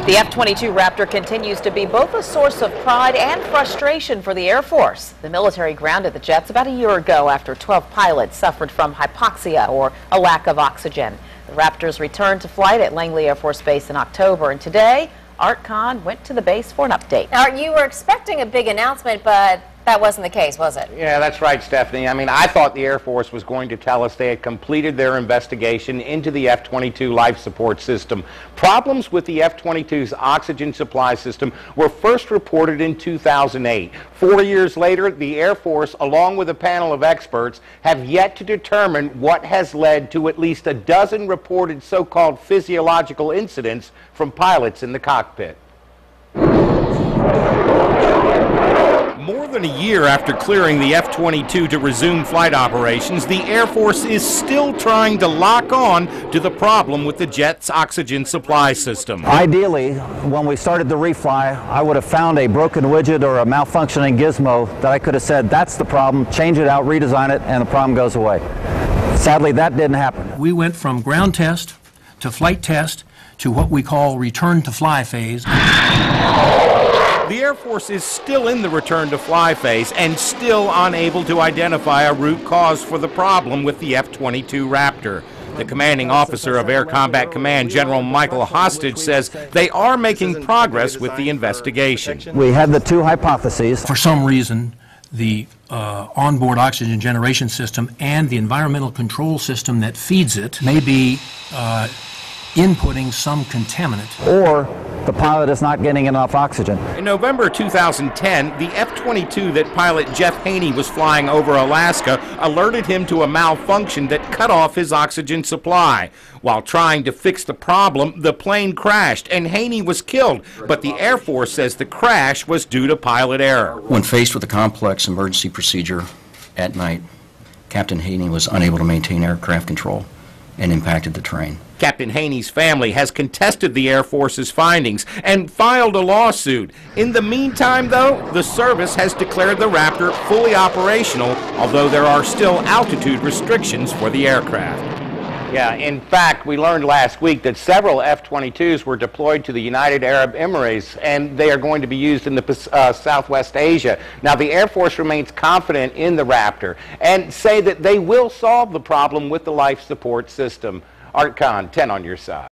The F-22 Raptor continues to be both a source of pride and frustration for the Air Force. The military grounded the jets about a year ago after 12 pilots suffered from hypoxia or a lack of oxygen. The Raptors returned to flight at Langley Air Force Base in October, and today, Kohn went to the base for an update. Now, you were expecting a big announcement, but that wasn't the case, was it? Yeah, that's right, Stephanie. I mean, I thought the Air Force was going to tell us they had completed their investigation into the F-22 life support system. Problems with the F-22's oxygen supply system were first reported in 2008. 4 years later, the Air Force, along with a panel of experts, have yet to determine what has led to at least a dozen reported so-called physiological incidents from pilots in the cockpit. More than a year after clearing the F-22 to resume flight operations, the Air Force is still trying to lock on to the problem with the jet's oxygen supply system. Ideally, when we started the refly, I would have found a broken widget or a malfunctioning gizmo that I could have said, that's the problem, change it out, redesign it, and the problem goes away. Sadly, that didn't happen. We went from ground test to flight test to what we call return to fly phase. The Air Force is still in the return to fly phase and still unable to identify a root cause for the problem with the F-22 Raptor. The commanding officer of Air Combat Command, General Michael Hostage, says they are making progress with the investigation. We had the two hypotheses. For some reason, the onboard oxygen generation system and the environmental control system that feeds it may be inputting some contaminant. Or the pilot is not getting enough oxygen. In November 2010, the F-22 that pilot Jeff Haney was flying over Alaska alerted him to a malfunction that cut off his oxygen supply. While trying to fix the problem, the plane crashed and Haney was killed, but the Air Force says the crash was due to pilot error. When faced with a complex emergency procedure at night, Captain Haney was unable to maintain aircraft control and impacted the terrain. Captain Haney's family has contested the Air Force's findings and filed a lawsuit. In the meantime, though, the service has declared the Raptor fully operational, although there are still altitude restrictions for the aircraft. Yeah, in fact, we learned last week that several F-22s were deployed to the United Arab Emirates, and they are going to be used in the Southwest Asia. Now, the Air Force remains confident in the Raptor and say that they will solve the problem with the life support system. Kohn, 10 on your side.